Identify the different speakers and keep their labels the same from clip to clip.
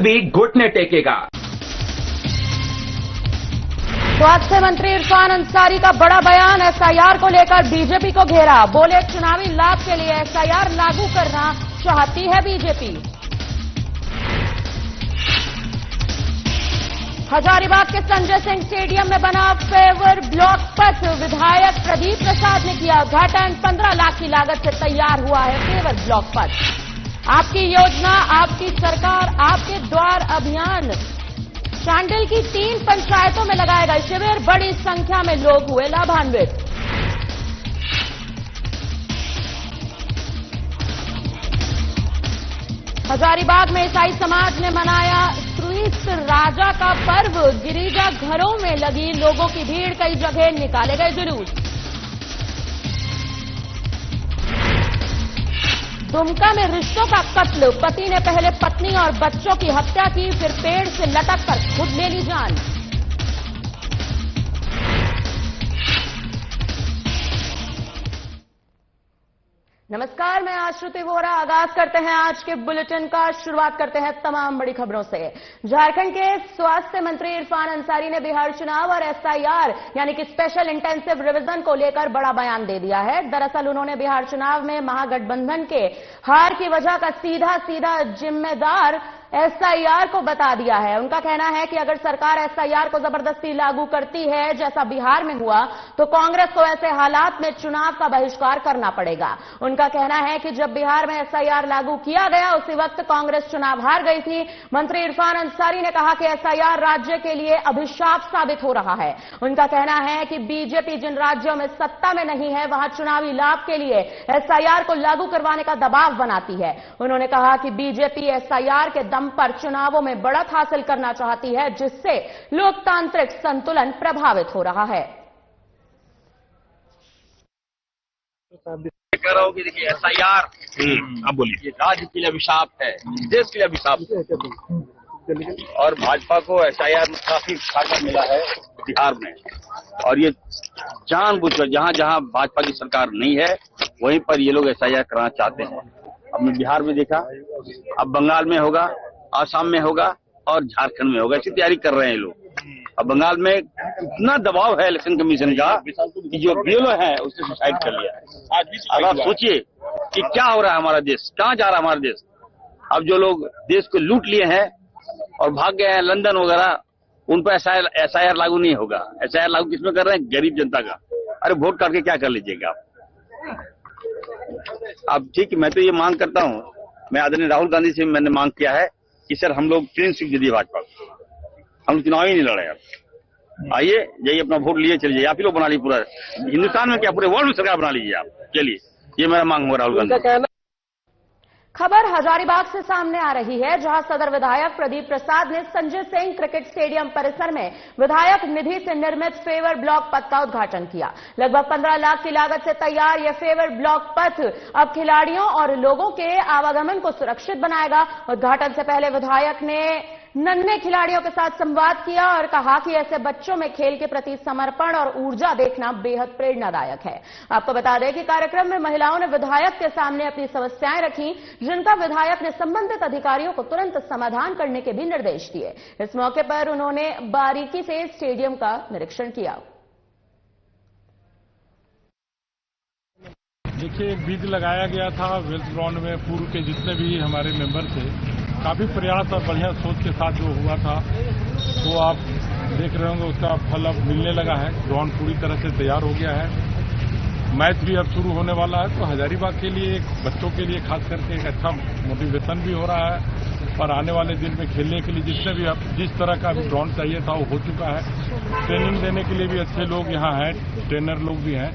Speaker 1: भी घुटने टेकेगा।
Speaker 2: स्वास्थ्य मंत्री इरफान अंसारी का बड़ा बयान, एसआईआर को लेकर बीजेपी को घेरा। बोले चुनावी लाभ के लिए एसआईआर लागू करना चाहती है बीजेपी। हजारीबाग के संजय सिंह स्टेडियम में बना फेवर ब्लॉक पथ, विधायक प्रदीप प्रसाद ने किया उद्घाटन। 15 लाख की लागत से तैयार हुआ है फेवर ब्लॉक पथ। आपकी योजना, आपकी सरकार, आपके द्वार अभियान शांडिल की 3 पंचायतों में लगाया गया शिविर, बड़ी संख्या में लोग हुए लाभान्वित। हजारीबाग में ईसाई समाज ने मनाया क्रिस्त राजा का पर्व, गिरिजा घरों में लगी लोगों की भीड़, कई जगह निकाले गए जुलूस। दुमका में रिश्तों का कत्ल, पति ने पहले पत्नी और बच्चों की हत्या की, फिर पेड़ से लटक कर खुद ले ली जान। नमस्कार, मैं आश्रुति वोरा। आगाज करते हैं आज के बुलेटिन का। शुरुआत करते हैं तमाम बड़ी खबरों से। झारखंड के स्वास्थ्य मंत्री इरफान अंसारी ने बिहार चुनाव और एसआईआर यानी कि स्पेशल इंटेंसिव रिवीजन को लेकर बड़ा बयान दे दिया है। दरअसल उन्होंने बिहार चुनाव में महागठबंधन के हार की वजह का सीधा जिम्मेदार एसआईआर को बता दिया है। उनका कहना है कि अगर सरकार एसआईआर को जबरदस्ती लागू करती है, जैसा बिहार में हुआ, तो कांग्रेस को ऐसे हालात में चुनाव का बहिष्कार करना पड़ेगा। उनका कहना है कि जब बिहार में एसआईआर लागू किया गया, उसी वक्त कांग्रेस चुनाव हार गई थी। मंत्री इरफान अंसारी ने कहा कि एसआईआर राज्य के लिए अभिशाप साबित हो रहा है। उनका कहना है कि बीजेपी जिन राज्यों में सत्ता में नहीं है, वहां चुनावी लाभ के लिए एसआईआर को लागू करवाने का दबाव बनाती है। उन्होंने कहा कि बीजेपी एसआईआर के दम पर चुनावों में बढ़त हासिल करना चाहती है, जिससे लोकतांत्रिक संतुलन प्रभावित हो रहा है।
Speaker 3: कह रहा हूँ कि देखिए एसआईआर, अब बोलिए, ये राज्य के लिए अभिशाप है, देश के लिए अभिशाप है। और भाजपा को एसआईआर में काफी घाटा मिला है बिहार में, और ये जानबूझकर जहां जहां भाजपा की सरकार नहीं है, वहीं पर ये लोग एसआईआर कराना चाहते हैं। हमने बिहार में देखा, अब बंगाल में होगा, आसाम में होगा और झारखंड में होगा। इसकी तैयारी कर रहे हैं लोग। अब बंगाल में इतना दबाव है इलेक्शन कमीशन का कि जो बीएलओ है उसने सुसाइड कर लिया है। अब आप सोचिए कि क्या हो रहा है हमारा देश, कहाँ जा रहा है हमारा देश। अब जो लोग देश को लूट लिए हैं और भाग गए हैं लंदन वगैरह, उन पर एसआईआर लागू नहीं होगा। एसआईआर लागू किसमें कर रहे हैं? गरीब जनता का। अरे वोट करके क्या कर लीजिएगा आप। अब ठीक, मैं तो ये मांग करता हूँ, मैं आदरणीय राहुल गांधी से मैंने मांग किया है कि सर हम लोग क्लीन स्वीप दे दिए भाजपा को, हम चुनाव ही नहीं लड़े। आप आइए, जाइए अपना वोट लिए चलिए, आप ही लोग बना लीजिए, पूरा हिंदुस्तान में क्या पूरे वर्ल्ड में सरकार बना लीजिए आप। चलिए, ये मेरा मांग होगा राहुल गांधी।
Speaker 2: खबर हजारीबाग से सामने आ रही है, जहां सदर विधायक प्रदीप प्रसाद ने संजय सिंह क्रिकेट स्टेडियम परिसर में विधायक निधि से निर्मित फेवर ब्लॉक पथ का उद्घाटन किया। लगभग 15 लाख की लागत से तैयार यह फेवर ब्लॉक पथ अब खिलाड़ियों और लोगों के आवागमन को सुरक्षित बनाएगा। उद्घाटन से पहले विधायक ने नन्हे खिलाड़ियों के साथ संवाद किया और कहा कि ऐसे बच्चों में खेल के प्रति समर्पण और ऊर्जा देखना बेहद प्रेरणादायक है। आपको बता दें कि कार्यक्रम में महिलाओं ने विधायक के सामने अपनी समस्याएं रखी, जिनका विधायक ने संबंधित अधिकारियों को तुरंत समाधान करने के भी निर्देश दिए। इस मौके पर उन्होंने बारीकी से स्टेडियम का निरीक्षण किया।
Speaker 4: देखिए, एक बीज लगाया गया था वेल्थ ग्राउंड में, पूर्व के जितने भी हमारे मेंबर थे, काफी प्रयास और बढ़िया सोच के साथ जो हुआ था, तो आप देख रहे होंगे उसका फल अब मिलने लगा है। ग्राउंड पूरी तरह से तैयार हो गया है, मैच भी अब शुरू होने वाला है। तो हजारीबाग के लिए, बच्चों के लिए खास करके एक अच्छा मोटिवेशन भी हो रहा है, और आने वाले दिन में खेलने के लिए जिसने भी अब जिस तरह का ग्राउंड चाहिए था वो हो चुका है। ट्रेनिंग देने के लिए भी अच्छे लोग यहाँ हैं, ट्रेनर लोग भी हैं।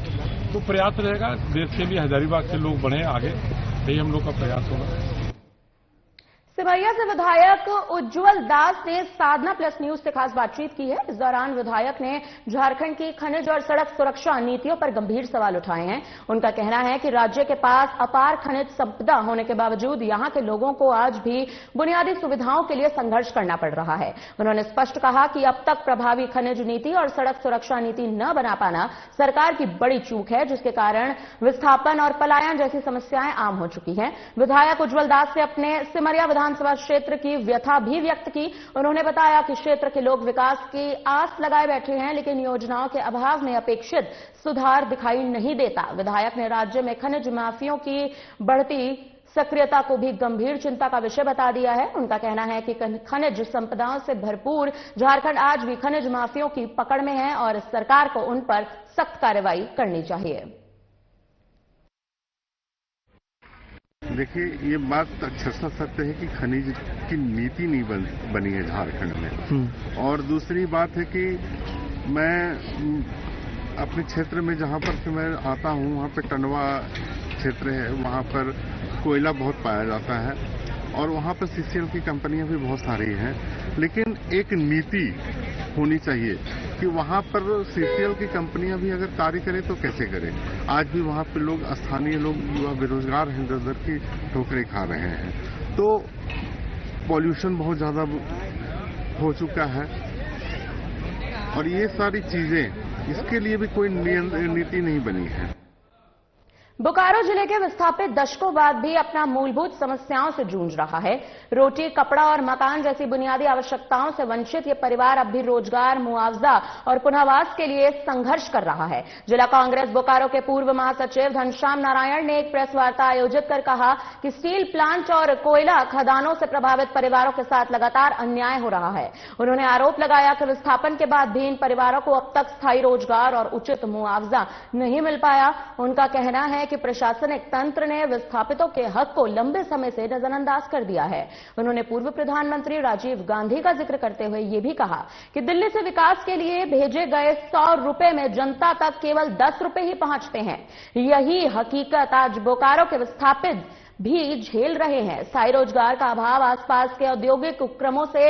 Speaker 4: तो प्रयास रहेगा देश के लिए, हजारीबाग से लोग बढ़े आगे, यही हम लोग का प्रयास होगा।
Speaker 2: सिमरिया से विधायक उज्जवल दास ने साधना प्लस न्यूज से खास बातचीत की है। इस दौरान विधायक ने झारखंड की खनिज और सड़क सुरक्षा नीतियों पर गंभीर सवाल उठाए हैं। उनका कहना है कि राज्य के पास अपार खनिज संपदा होने के बावजूद यहां के लोगों को आज भी बुनियादी सुविधाओं के लिए संघर्ष करना पड़ रहा है। उन्होंने स्पष्ट कहा कि अब तक प्रभावी खनिज नीति और सड़क सुरक्षा नीति न बना पाना सरकार की बड़ी चूक है, जिसके कारण विस्थापन और पलायन जैसी समस्याएं आम हो चुकी हैं। विधायक उज्जवल दास से अपने सिमरिया विधान विधानसभा क्षेत्र की व्यथा भी व्यक्त की। उन्होंने बताया कि क्षेत्र के लोग विकास की आस लगाए बैठे हैं, लेकिन योजनाओं के अभाव में अपेक्षित सुधार दिखाई नहीं देता। विधायक ने राज्य में खनिज माफियों की बढ़ती सक्रियता को भी गंभीर चिंता का विषय बता दिया है। उनका कहना है कि खनिज संपदाओं से भरपूर झारखंड आज भी खनिज माफियोयों की पकड़ में है और सरकार को उन पर सख्त कार्रवाई करनी चाहिए।
Speaker 1: देखिए, ये बात अक्षरशः सत्य है कि खनिज की नीति नहीं बनी है झारखंड में। और दूसरी बात है कि मैं अपने क्षेत्र में जहां पर से मैं आता हूं, वहां पे टंडवा क्षेत्र है, वहां पर कोयला बहुत पाया जाता है और वहां पर सीसीएल की कंपनियां भी बहुत सारी हैं। लेकिन एक नीति होनी चाहिए कि वहां पर सीसीएल की कंपनियां भी अगर कार्य करें तो कैसे करें। आज भी वहां पर लोग, स्थानीय लोग, युवा बेरोजगार हैं, दर की ठोकरें खा रहे हैं। तो पॉल्यूशन बहुत ज्यादा हो चुका है और ये सारी चीजें, इसके लिए भी कोई नीति नहीं बनी है।
Speaker 2: बोकारो जिले के विस्थापित दशकों बाद भी अपना मूलभूत समस्याओं से जूझ रहा है। रोटी, कपड़ा और मकान जैसी बुनियादी आवश्यकताओं से वंचित ये परिवार अब भी रोजगार, मुआवजा और पुनर्वास के लिए संघर्ष कर रहा है। जिला कांग्रेस बोकारो के पूर्व महासचिव घनश्याम नारायण ने एक प्रेस वार्ता आयोजित कर कहा कि स्टील प्लांट और कोयला खदानों से प्रभावित परिवारों के साथ लगातार अन्याय हो रहा है। उन्होंने आरोप लगाया कि विस्थापन के बाद भी इन परिवारों को अब तक स्थायी रोजगार और उचित मुआवजा नहीं मिल पाया। उनका कहना है कि प्रशासनिक तंत्र ने विस्थापितों के हक को लंबे समय से नजरअंदाज कर दिया है। उन्होंने पूर्व प्रधानमंत्री राजीव गांधी का जिक्र करते हुए यह भी कहा कि दिल्ली से विकास के लिए भेजे गए 100 रुपए में जनता तक केवल 10 रुपए ही पहुंचते हैं। यही हकीकत आज बोकारो के विस्थापित भी झेल रहे हैं। स्थायी रोजगार का अभाव, आसपास के औद्योगिक उपक्रमों से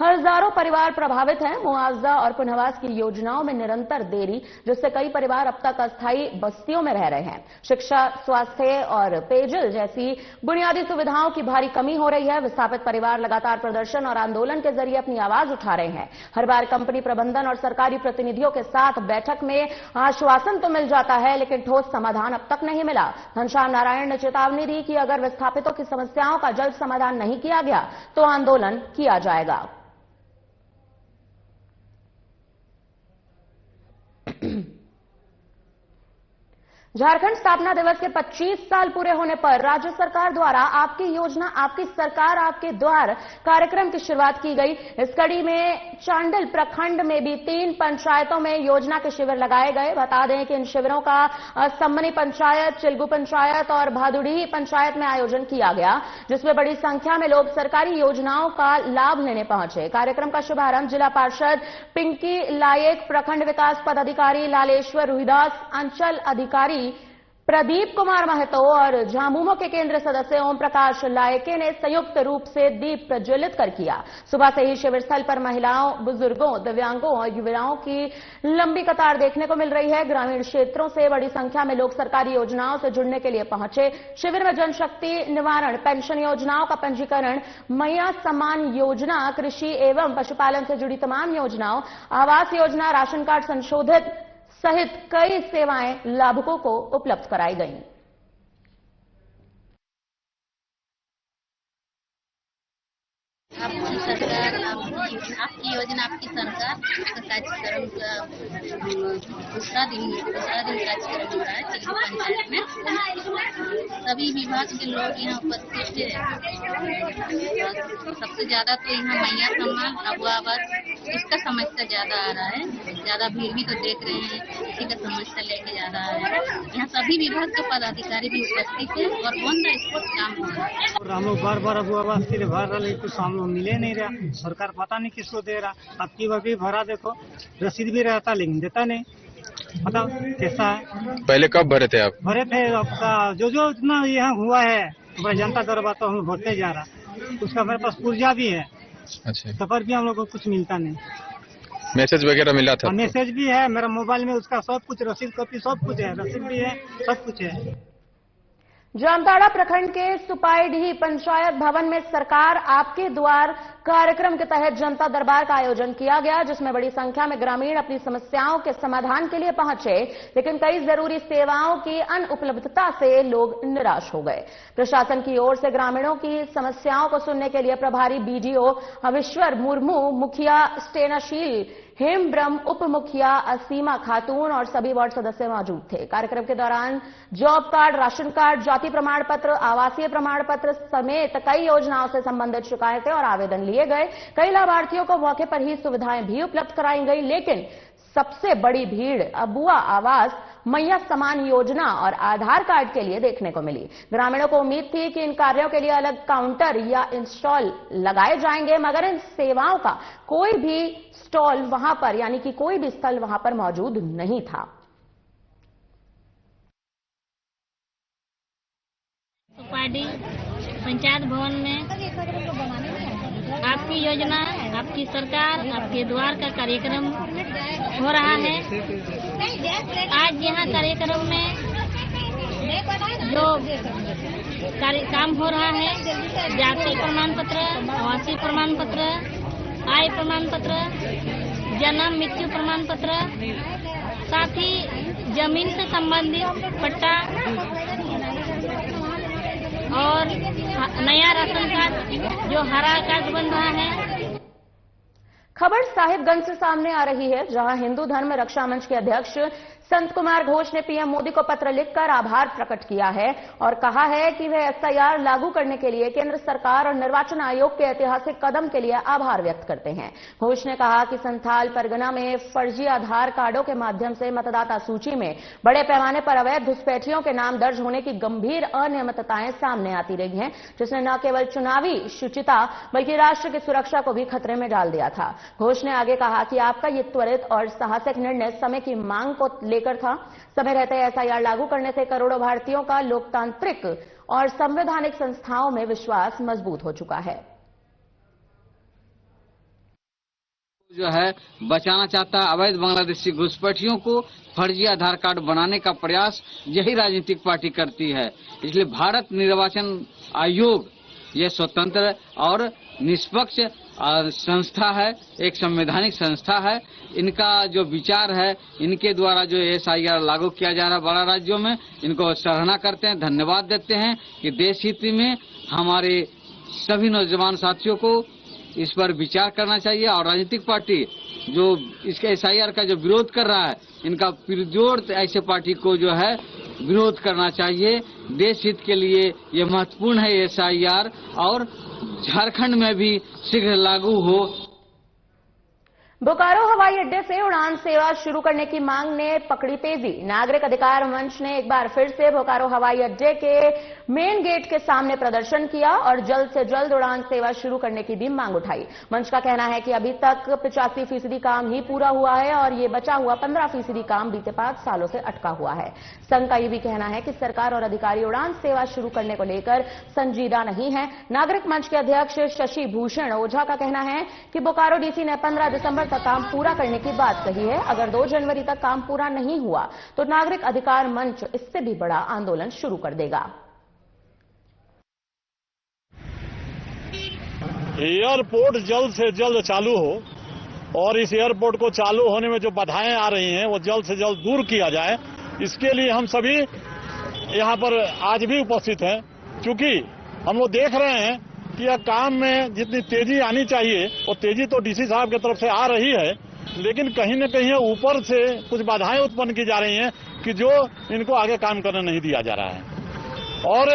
Speaker 2: हजारों परिवार प्रभावित हैं। मुआवजा और पुनर्वास की योजनाओं में निरंतर देरी, जिससे कई परिवार अब तक अस्थायी बस्तियों में रह रहे हैं। शिक्षा, स्वास्थ्य और पेयजल जैसी बुनियादी सुविधाओं की भारी कमी हो रही है। विस्थापित परिवार लगातार प्रदर्शन और आंदोलन के जरिए अपनी आवाज उठा रहे हैं। हर बार कंपनी प्रबंधन और सरकारी प्रतिनिधियों के साथ बैठक में आश्वासन तो मिल जाता है, लेकिन ठोस समाधान अब तक नहीं मिला। घनश्याम नारायण ने चेतावनी दी कि अगर विस्थापितों की समस्याओं का जल्द समाधान नहीं किया गया तो आंदोलन किया जाएगा। झारखंड स्थापना दिवस के 25 साल पूरे होने पर राज्य सरकार द्वारा आपकी योजना, आपकी सरकार, आपके द्वार कार्यक्रम की शुरुआत की गई। इस कड़ी में चांडिल प्रखंड में भी 3 पंचायतों में योजना के शिविर लगाए गए। बता दें कि इन शिविरों का सम्मनी पंचायत, चिलगू पंचायत और भादुड़ी पंचायत में आयोजन किया गया, जिसमें बड़ी संख्या में लोग सरकारी योजनाओं का लाभ लेने पहुंचे। कार्यक्रम का शुभारंभ जिला पार्षद पिंकी लायक, प्रखंड विकास पदाधिकारी लालेश्वर रुहिदास, अंचल अधिकारी प्रदीप कुमार महतो और झामुमो के केंद्रीय सदस्य ओम प्रकाश लायके ने संयुक्त रूप से दीप प्रज्वलित कर किया। सुबह से ही शिविर स्थल पर महिलाओं, बुजुर्गों, दिव्यांगों और युवाओं की लंबी कतार देखने को मिल रही है। ग्रामीण क्षेत्रों से बड़ी संख्या में लोग सरकारी योजनाओं से जुड़ने के लिए पहुंचे। शिविर में जनशक्ति निवारण, पेंशन योजनाओं का पंजीकरण, मैया सम्मान योजना, कृषि एवं पशुपालन से जुड़ी तमाम योजनाओं, आवास योजना, राशन कार्ड संशोधित सहित कई सेवाएं लाभुकों को उपलब्ध कराई गईं।
Speaker 5: आपकी सरकार, आपकी योजना, आपकी सरकार का कार्यक्रम का दूसरा दिन कार्यक्रम हो रहा है चिलगू पंचायत में। सभी विभाग के लोग यहाँ उपस्थित हैं। सबसे ज्यादा तो यहाँ मैया सम्मान, अबुआबाद, इसका समस्या ज्यादा आ रहा है। ज्यादा भीड़ भी तो देख रहे हैं, इसी का समस्या लेके ज्यादा आ रहा है। यहाँ सभी विभाग के पदाधिकारी भी उपस्थित है और ऑन द स्पॉट काम हो रहा है।
Speaker 6: और हम लोग बार अबुआबाद के लिए भर रहे, कुछ हम लोग मिले नहीं रहा। सरकार पता नहीं किसको दे रहा। अब की वही भरा देखो, रसीद भी रहता लेकिन देता नहीं। बताओ कैसा है।
Speaker 7: पहले कब भरे थे आप?
Speaker 6: भरे थे आपका जो इतना यहाँ हुआ है, जनता दरबार तो हम भरते जा रहा। उसका हमारे पास पुर्जा भी है।
Speaker 7: अच्छा,
Speaker 6: सफर भी हम लोग को कुछ मिलता नहीं।
Speaker 7: मैसेज वगैरह मिला था?
Speaker 6: मैसेज भी है मेरा मोबाइल में, उसका सब कुछ, रसीद कॉपी सब कुछ है, रसीद भी है, सब कुछ है।
Speaker 2: जामताड़ा प्रखंड के सुपाईडीह पंचायत भवन में सरकार आपके द्वार कार्यक्रम के तहत जनता दरबार का आयोजन किया गया, जिसमें बड़ी संख्या में ग्रामीण अपनी समस्याओं के समाधान के लिए पहुंचे, लेकिन कई जरूरी सेवाओं की अनुपलब्धता से लोग निराश हो गए। प्रशासन की ओर से ग्रामीणों की समस्याओं को सुनने के लिए प्रभारी बीडीओ अविश्वर मुर्मू, मुखिया स्टेनाशील हेमब्रह्म, उप मुखिया असीमा खातून और सभी वार्ड सदस्य मौजूद थे। कार्यक्रम के दौरान जॉब कार्ड, राशन कार्ड, जाति प्रमाण पत्र, आवासीय प्रमाण पत्र समेत कई योजनाओं से संबंधित शिकायतें और आवेदन लिए गए। कई लाभार्थियों को मौके पर ही सुविधाएं भी उपलब्ध कराई गई, लेकिन सबसे बड़ी भीड़ अबुआ आवास, मैया समान योजना और आधार कार्ड के लिए देखने को मिली। ग्रामीणों को उम्मीद थी कि इन कार्यों के लिए अलग काउंटर या इंस्टॉल लगाए जाएंगे, मगर इन सेवाओं का कोई भी स्टॉल वहां पर यानी कि कोई भी स्थल वहां पर मौजूद नहीं था।
Speaker 5: पंचायत भवन में आपकी योजना, आपकी सरकार, आपके द्वार का कार्यक्रम हो रहा है। आज यहाँ कार्यक्रम में जो काम हो रहा है, जाति प्रमाण पत्र, आवासीय प्रमाण पत्र, आय प्रमाण पत्र, जन्म मृत्यु प्रमाण पत्र, साथ ही जमीन से संबंधित पट्टा और नया राशन कार्ड जो हरा कार्ड बन रहा है।
Speaker 2: खबर साहिबगंज से सामने आ रही है, जहां हिंदू धर्म रक्षा मंच के अध्यक्ष संत कुमार घोष ने पीएम मोदी को पत्र लिखकर आभार प्रकट किया है और कहा है कि वे एसआईआर लागू करने के लिए केंद्र सरकार और निर्वाचन आयोग के ऐतिहासिक कदम के लिए आभार व्यक्त करते हैं। घोष ने कहा कि संथाल परगना में फर्जी आधार कार्डों के माध्यम से मतदाता सूची में बड़े पैमाने पर अवैध घुसपैठियों के नाम दर्ज होने की गंभीर अनियमितताएं सामने आती रही हैं, जिसने न केवल चुनावी शुचिता बल्कि राष्ट्र की सुरक्षा को भी खतरे में डाल दिया था। घोष ने आगे कहा कि आपका ये त्वरित और साहसिक निर्णय समय की मांग को लेकर था। समय रहते एसआईआर लागू करने से करोड़ों भारतीयों का लोकतांत्रिक और संवैधानिक संस्थाओं में विश्वास मजबूत हो चुका है।
Speaker 8: जो है बचाना चाहता है अवैध बांग्लादेशी घुसपैठियों को फर्जी आधार कार्ड बनाने का प्रयास यही राजनीतिक पार्टी करती है। इसलिए भारत निर्वाचन आयोग ये स्वतंत्र और निष्पक्ष संस्था है, एक संवैधानिक संस्था है। इनका जो विचार है, इनके द्वारा जो एसआईआर लागू किया जा रहा है बड़ा राज्यों में, इनको सराहना करते हैं, धन्यवाद देते हैं कि देश हित में हमारे सभी नौजवान साथियों को इस पर विचार करना चाहिए और राजनीतिक पार्टी जो इसके एसआईआर का जो विरोध कर रहा है, इनका पुरजोर ऐसे पार्टी को जो है विरोध करना चाहिए। देश हित के लिए ये महत्वपूर्ण है एसआईआर और झारखंड में भी शीघ्र लागू हो।
Speaker 2: बोकारो हवाई अड्डे से उड़ान सेवा शुरू करने की मांग ने पकड़ी तेजी। नागरिक अधिकार मंच ने एक बार फिर से बोकारो हवाई अड्डे के मेन गेट के सामने प्रदर्शन किया और जल्द से जल्द उड़ान सेवा शुरू करने की भी मांग उठाई। मंच का कहना है कि अभी तक 85% काम ही पूरा हुआ है और ये बचा हुआ 15% काम बीते 5 सालों से अटका हुआ है। संघ का ये भी कहना है कि सरकार और अधिकारी उड़ान सेवा शुरू करने को लेकर संजीदा नहीं है। नागरिक मंच के अध्यक्ष शशि भूषण ओझा का कहना है कि बोकारो डीसी ने 15 दिसंबर तक काम पूरा करने की बात कही है। अगर 2 जनवरी तक काम पूरा नहीं हुआ तो नागरिक अधिकार मंच इससे भी बड़ा आंदोलन शुरू कर देगा।
Speaker 9: एयरपोर्ट जल्द से जल्द चालू हो और इस एयरपोर्ट को चालू होने में जो बाधाएं आ रही हैं वो जल्द से जल्द दूर किया जाए। इसके लिए हम सभी यहाँ पर आज भी उपस्थित हैं, क्योंकि हम लोग देख रहे हैं कि यह काम में जितनी तेजी आनी चाहिए वो तेजी तो डीसी साहब की तरफ से आ रही है, लेकिन कहीं न कहीं ऊपर से कुछ बाधाएं उत्पन्न की जा रही हैं कि जो इनको आगे काम करने नहीं दिया जा रहा है। और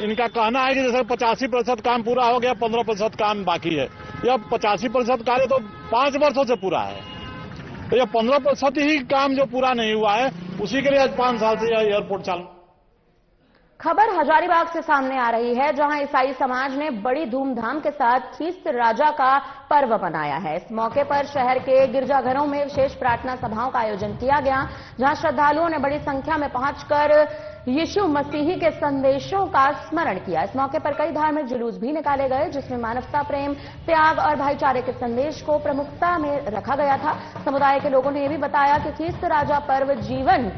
Speaker 9: इनका कहना है कि जैसे 85% काम पूरा हो गया, 15% काम बाकी है। यह 85% कार्य तो 5 वर्षों से पूरा है, तो यह 15% ही काम जो पूरा नहीं हुआ है उसी के लिए आज 5 साल से यह एयरपोर्ट चालू।
Speaker 2: खबर हजारीबाग से सामने आ रही है, जहां ईसाई समाज ने बड़ी धूमधाम के साथ ख्रीस्त राजा का पर्व मनाया है। इस मौके पर शहर के गिरजाघरों में विशेष प्रार्थना सभाओं का आयोजन किया गया, जहां श्रद्धालुओं ने बड़ी संख्या में पहुंचकर यीशु मसीह के संदेशों का स्मरण किया। इस मौके पर कई धार्मिक जुलूस भी निकाले गए, जिसमें मानवता, प्रेम, त्याग और भाईचारे के संदेश को प्रमुखता में रखा गया था। समुदाय के लोगों ने यह भी बताया कि ख्रीस्त राजा पर्व जीवन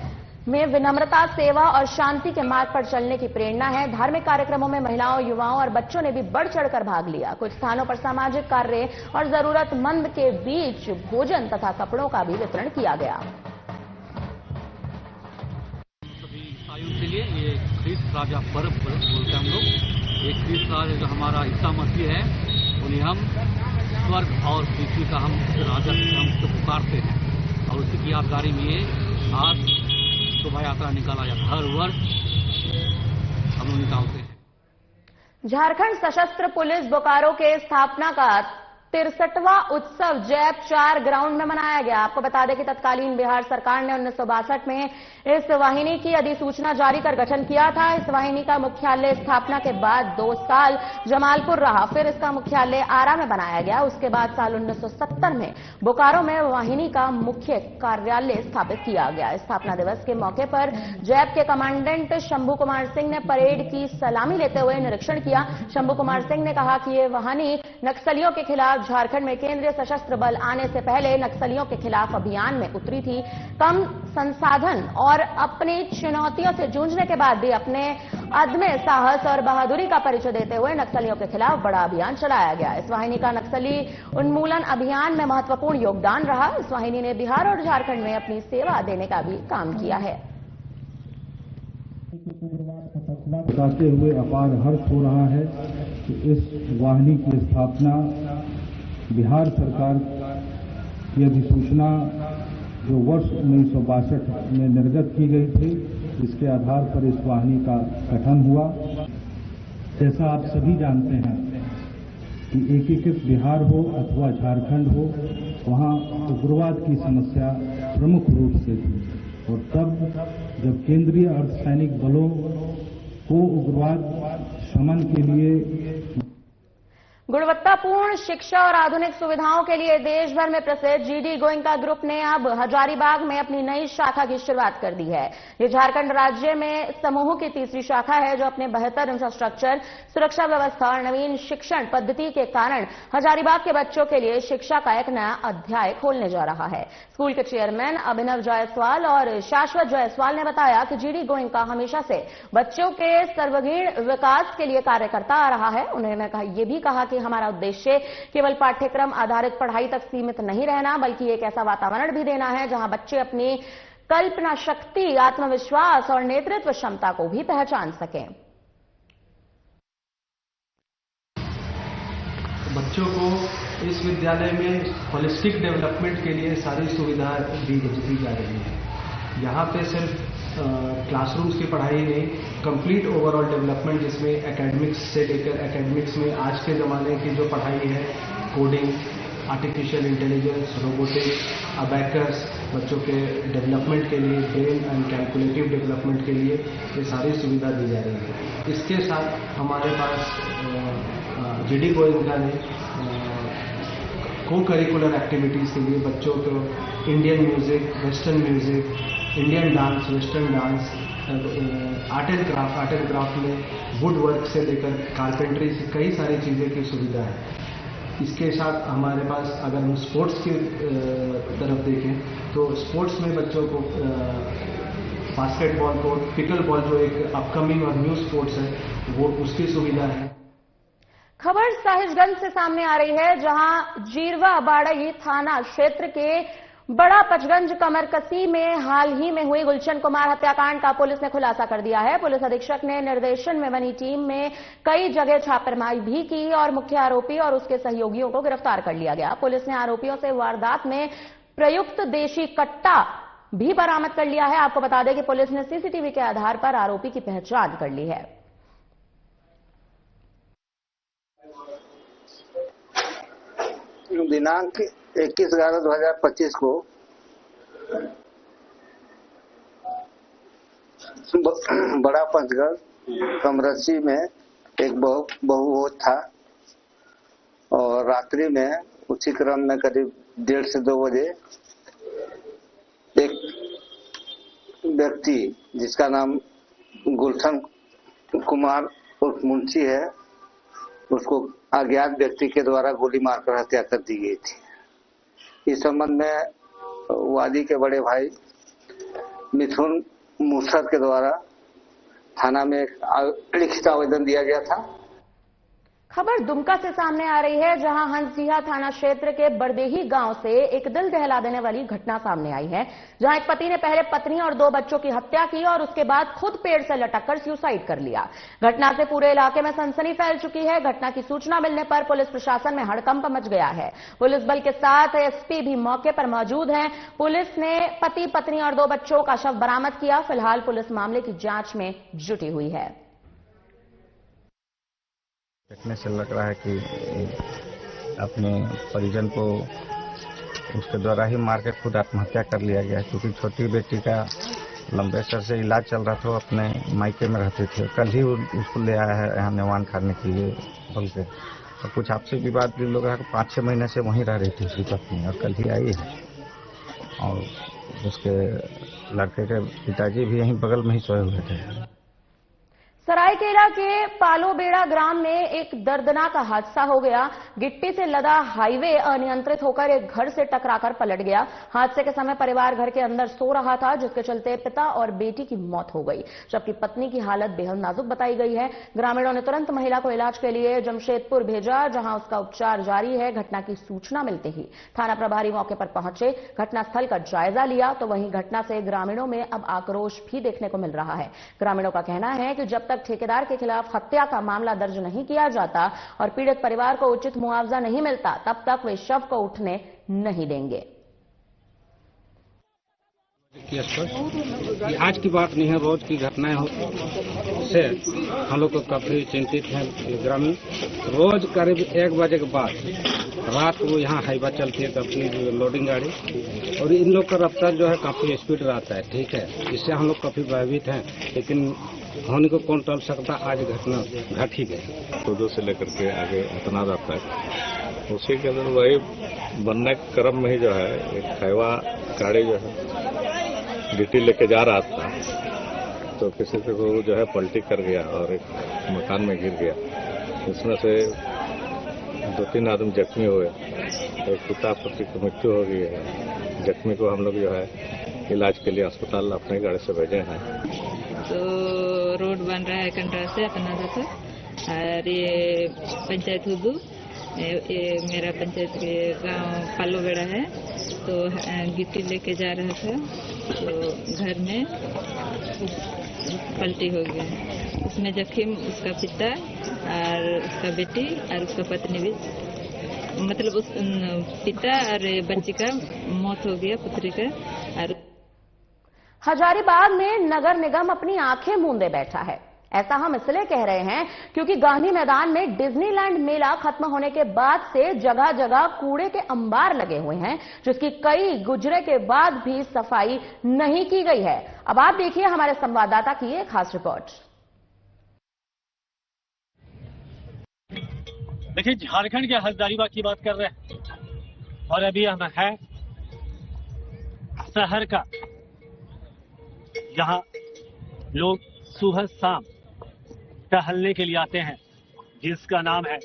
Speaker 2: में विनम्रता, सेवा और शांति के मार्ग पर चलने की प्रेरणा है। धार्मिक कार्यक्रमों में महिलाओं, युवाओं और बच्चों ने भी बढ़ चढ़कर भाग लिया। कुछ स्थानों पर सामाजिक कार्य और जरूरतमंद के बीच भोजन तथा कपड़ों का भी वितरण किया गया।
Speaker 8: सभी ईसाइयों के लिए ये ख्रीस्त राजा पर्व बोलते हैं हम लोग। ये ख्रीस्त राजा जो हमारा ईसा मसीह है, उन्हें हम स्वर्ग और पृथ्वी का हम राजा हम उसको पुकारते हैं और उसी की यादगारी में ये आज शोभा यात्रा निकाला जाता है। हर वर्ष हम लोग निकालते हैं।
Speaker 2: झारखंड सशस्त्र पुलिस बोकारो के स्थापना का 63वां उत्सव जैप 4 ग्राउंड में मनाया गया। आपको बता दें कि तत्कालीन बिहार सरकार ने 1962 में इस वाहिनी की अधिसूचना जारी कर गठन किया था। इस वाहिनी का मुख्यालय स्थापना के बाद 2 साल जमालपुर रहा, फिर इसका मुख्यालय आरा में बनाया गया। उसके बाद साल 1970 में बोकारो में वाहिनी का मुख्य कार्यालय स्थापित किया गया। स्थापना दिवस के मौके पर जैप के कमांडेंट शंभू कुमार सिंह ने परेड की सलामी लेते हुए निरीक्षण किया। शंभू कुमार सिंह ने कहा कि ये वाहिनी नक्सलियों के खिलाफ झारखंड में केंद्रीय सशस्त्र बल आने से पहले नक्सलियों के खिलाफ अभियान में उतरी थी। कम संसाधन और अपनी चुनौतियों से जूझने के बाद भी अपने अदम्य साहस और बहादुरी का परिचय देते हुए नक्सलियों के खिलाफ बड़ा अभियान चलाया गया। इस वाहिनी का नक्सली उन्मूलन अभियान में महत्वपूर्ण योगदान रहा। इस वाहिनी ने बिहार और झारखंड में अपनी सेवा देने का भी काम किया है।
Speaker 10: बताते हुए अपार हर्ष हो रहा है कि इस वाहिनी की स्थापना बिहार सरकार की अधिसूचना जो वर्ष 1962 में निर्गत की गई थी, इसके आधार पर इस वाहिनी का गठन हुआ। जैसा आप सभी जानते हैं कि एकीकृत बिहार हो अथवा झारखंड हो, वहाँ उग्रवाद की समस्या प्रमुख रूप से थी और तब जब केंद्रीय अर्धसैनिक बलों को उग्रवाद शमन के लिए
Speaker 2: गुणवत्तापूर्ण शिक्षा और आधुनिक सुविधाओं के लिए देश भर में प्रसिद्ध जीडी गोयनका ग्रुप ने अब हजारीबाग में अपनी नई शाखा की शुरुआत कर दी है। ये झारखंड राज्य में समूह की तीसरी शाखा है जो अपने बेहतर इंफ्रास्ट्रक्चर, सुरक्षा व्यवस्था और नवीन शिक्षण पद्धति के कारण हजारीबाग के बच्चों के लिए शिक्षा का एक नया अध्याय खोलने जा रहा है। स्कूल के चेयरमैन अभिनव जायसवाल और शाश्वत जायसवाल ने बताया कि जीडी गोयनका हमेशा से बच्चों के सर्वांगीण विकास के लिए कार्य करता आ रहा है। उन्होंने ये भी कहा कि हमारा उद्देश्य केवल पाठ्यक्रम आधारित पढ़ाई तक सीमित नहीं रहना, बल्कि एक ऐसा वातावरण भी देना है जहां बच्चे अपनी कल्पना शक्ति, आत्मविश्वास और नेतृत्व क्षमता को भी पहचान सकें।
Speaker 11: बच्चों को इस विद्यालय में होलिस्टिक डेवलपमेंट के लिए सारी सुविधाएं दी जा रही है। यहाँ पे सिर्फ क्लासरूम्स की पढ़ाई नहीं, कंप्लीट ओवरऑल डेवलपमेंट जिसमें एकेडमिक्स से लेकर एकेडमिक्स में आज के ज़माने की जो पढ़ाई है, coding, artificial intelligence, robotics, abacus, बच्चों के डेवलपमेंट के लिए, ब्रेन एंड कैलकुलेटिव डेवलपमेंट के लिए ये सारी सुविधा दी जा रही है। इसके साथ हमारे पास जीडी गोयनका ने को करिकुलर एक्टिविटीज़ के लिए बच्चों को Indian music, western music, Indian dance, western dance, art and craft में वुड वर्क से लेकर कारपेंट्री से कई सारी चीज़ें की सुविधा है। इसके साथ हमारे पास अगर हम स्पोर्ट्स की तरफ देखें तो स्पोर्ट्स में बच्चों को बास्केटबॉल को, पिकल बॉल जो एक अपकमिंग और न्यू स्पोर्ट्स है, वो उसकी सुविधा है।
Speaker 2: खबर साहिबगंज से सामने आ रही है जहां जीरवा बाड़ई थाना क्षेत्र के बड़ा पचगंज कमरकसी में हाल ही में हुई गुलशन कुमार हत्याकांड का पुलिस ने खुलासा कर दिया है। पुलिस अधीक्षक ने निर्देशन में बनी टीम में कई जगह छापेमारी भी की और मुख्य आरोपी और उसके सहयोगियों को गिरफ्तार कर लिया गया। पुलिस ने आरोपियों से वारदात में प्रयुक्त देशी कट्टा भी बरामद कर लिया है। आपको बता दें कि पुलिस ने सीसीटीवी के आधार पर आरोपी की पहचान कर ली है।
Speaker 12: दिनांक 21/11/2025 को बड़ा पंचगढ़ कमरसी में एक बहुभोज था और रात्रि में उसी क्रम में करीब 1:30 से 2 बजे एक व्यक्ति जिसका नाम गुलशन कुमार उर्फ मुंशी है, उसको अज्ञात व्यक्ति के द्वारा गोली मारकर हत्या कर दी गई थी। इस संबंध में वादी के बड़े भाई मिथुन मुर्शद के द्वारा थाना में लिखित आवेदन दिया गया था।
Speaker 2: खबर दुमका से सामने आ रही है, जहां हंसडीहा थाना क्षेत्र के बरदेही गांव से एक दिल दहला देने वाली घटना सामने आई है, जहां एक पति ने पहले पत्नी और 2 बच्चों की हत्या की और उसके बाद खुद पेड़ से लटककर सुसाइड कर लिया। घटना से पूरे इलाके में सनसनी फैल चुकी है। घटना की सूचना मिलने पर पुलिस प्रशासन में हड़कंप मच गया है। पुलिस बल के साथ एसपी भी मौके पर मौजूद हैं। पुलिस ने पति, पत्नी और 2 बच्चों का शव बरामद किया। फिलहाल पुलिस मामले की जांच में जुटी हुई है।
Speaker 13: देखने से लग रहा है कि अपने परिजन को उसके द्वारा ही मार के खुद आत्महत्या कर लिया गया, क्योंकि छोटी बेटी का लंबे सर से इलाज चल रहा था। वो अपने मायके में रहते थे। कल ही उसको ले आया है यहाँ नेवान खाने के लिए बोल के। और कुछ आपसी विवाद भी लोग 5-6 महीने से वहीं रह रही थी उसकी पत्नी, और कल ही आई है। और उसके लड़के के पिताजी भी यहीं बगल में ही सोए हुए थे।
Speaker 2: सरायकेला के पालोबेड़ा ग्राम में एक दर्दनाक हादसा हो गया। गिट्टी से लदा हाईवे अनियंत्रित होकर एक घर से टकराकर पलट गया। हादसे के समय परिवार घर के अंदर सो रहा था, जिसके चलते पिता और बेटी की मौत हो गई, जबकि पत्नी की हालत बेहद नाजुक बताई गई है। ग्रामीणों ने तुरंत महिला को इलाज के लिए जमशेदपुर भेजा, जहां उसका उपचार जारी है। घटना की सूचना मिलते ही थाना प्रभारी मौके पर पहुंचे, घटनास्थल का जायजा लिया। तो वहीं घटना से ग्रामीणों में अब आक्रोश भी देखने को मिल रहा है। ग्रामीणों का कहना है कि जब तक ठेकेदार के खिलाफ हत्या का मामला दर्ज नहीं किया जाता और पीड़ित परिवार को उचित मुआवजा नहीं मिलता, तब तक वे शव को उठने नहीं देंगे।
Speaker 14: आज की बात नहीं है, रोज की घटनाएं से हम लोग को काफी चिंतित हैं। ग्रामीण रोज करीब 1 बजे के बाद रात को यहाँ हाईवा चलती है अपनी लोडिंग गाड़ी, और इन लोग का रफ्तार जो है काफी स्पीड रहता है। ठीक है, इससे हम लोग काफी भयभीत हैं, लेकिन होने को कौन टाल सकता। आज घटना घट ही गई।
Speaker 15: खुदों से लेकर के आगे इतना रहता है, उसी के अंदर वही बनने के क्रम में ही जो है एक हाईवा गाड़ी जो है गिट्टी लेके जा रहा था, तो किसी को जो है पलटी कर गया और एक मकान में गिर गया। इसमें से 2-3 आदमी जख्मी हुए। एक पिता पति की मृत्यु हो गई है। जख्मी को हम लोग जो है इलाज के लिए अस्पताल अपने गाड़ी से भेजे हैं।
Speaker 16: तो रोड बन रहा है कंट्रा से अपना था, और ये पंचायत हुदू, ये मेरा पंचायत के गांव पालोबेड़ा है। तो गिट्टी लेके जा रहा था, तो घर में पलटी हो गया। उसमें जख्म उसका पिता और उसका बेटी और उसका पत्नी भी, मतलब उस पिता और बच्ची का मौत हो गया, पुत्री का। और
Speaker 2: हजारीबाग में नगर निगम अपनी आंखें मूंदे बैठा है। ऐसा हम इसलिए कह रहे हैं क्योंकि गांधी मैदान में डिज्नीलैंड मेला खत्म होने के बाद से जगह जगह कूड़े के अंबार लगे हुए हैं, जिसकी कई गुजरे के बाद भी सफाई नहीं की गई है। अब आप देखिए हमारे संवाददाता की एक खास रिपोर्ट।
Speaker 17: देखिए, झारखंड के हजारीबाग की बात कर रहे हैं, और अभी हम है शहर का, जहां लोग सुबह शाम टहलने के लिए आते हैं, जिसका नाम है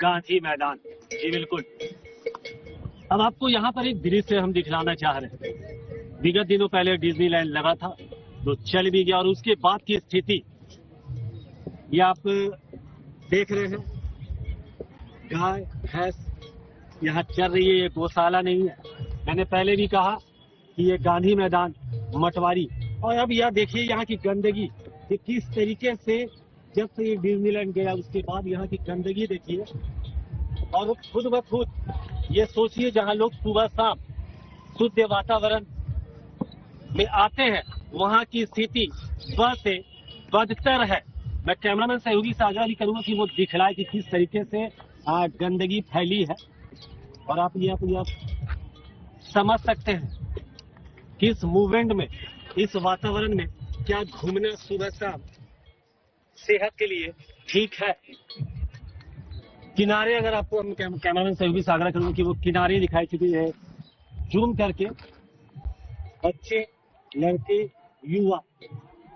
Speaker 17: गांधी मैदान। जी बिल्कुल। अब आपको यहाँ पर एक दृश्य हम दिखलाना चाह रहे हैं। विगत दिनों पहले डिज्नीलैंड लगा था, तो चल भी गया, और उसके बाद की स्थिति ये आप देख रहे हैं। गाय भैंस यहाँ चल रही है, ये गौशाला नहीं है। मैंने पहले भी कहा कि ये गांधी मैदान मटवारी। और अब यह देखिए यहाँ की गंदगी, कि किस तरीके से जब से ये डिज्नीलैंड गया उसके बाद यहाँ की गंदगी देखिए। और खुद ब खुद ये सोचिए, जहाँ लोग सुबह शाम शुद्ध वातावरण में आते हैं, वहाँ की स्थिति बद से बदतर है। मैं कैमरामैन सहयोगी से आग्रह भी करूंगा कि वो दिखलाए कि किस तरीके से गंदगी फैली है। और आप ये समझ सकते हैं कि इस मूवमेंट में, इस वातावरण में क्या घूमना सुबह शाम सेहत के लिए ठीक है। किनारे अगर आपको हम कैमरामैन सहयोगी से आग्रह करूंगा कि वो किनारे दिखाई चुकी है, जूम करके। बच्चे, लड़के, युवा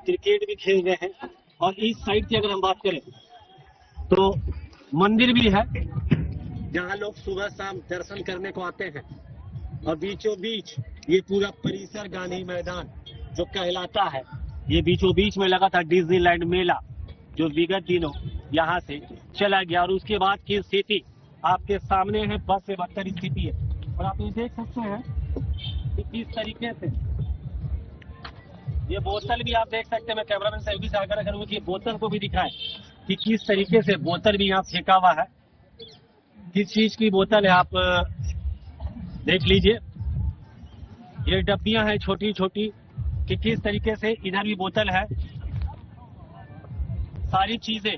Speaker 17: क्रिकेट भी खेल रहे हैं। और इस साइड की अगर हम बात करें तो मंदिर भी है, जहां लोग सुबह शाम दर्शन करने को आते हैं। और बीचों बीच ये पूरा परिसर गांधी मैदान जो कहलाता है, ये बीचों बीच में लगा था डिज्नीलैंड मेला, जो विगत दिनों यहाँ से चला गया। और उसके बाद की स्थिति आपके सामने है, बस से बदतर स्थिति है। और आप ये देख सकते हैं कि किस तरीके से ये बोतल भी आप देख सकते हैं। मैं कैमरामैन से भी आग्रह करूंगा कि बोतल को भी दिखाएं कि किस तरीके से बोतल भी यहाँ फेंका हुआ है। किस चीज की बोतल है आप देख लीजिए। ये डब्बियां हैं छोटी छोटी, कि किस तरीके से इधर भी बोतल है, सारी चीजें।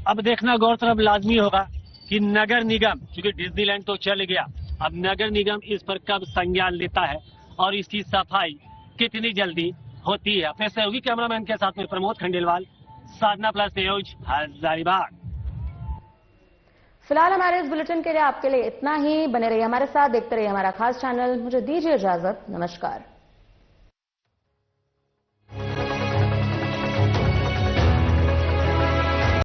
Speaker 17: अब देखना गौरतलब लाजमी होगा कि नगर निगम, क्योंकि डिज्नीलैंड तो चल गया, अब नगर निगम इस पर कब संज्ञान लेता है और इसकी सफाई कितनी जल्दी होती है। अपने सहयोगी कैमरामैन के साथ में प्रमोद खंडेलवाल, साधना प्लस न्यूज, हजारीबाग।
Speaker 2: फिलहाल हमारे इस बुलेटिन के लिए आपके लिए इतना ही। बने रहिए हमारे साथ, देखते रहिए हमारा खास चैनल। मुझे दीजिए इजाजत, नमस्कार।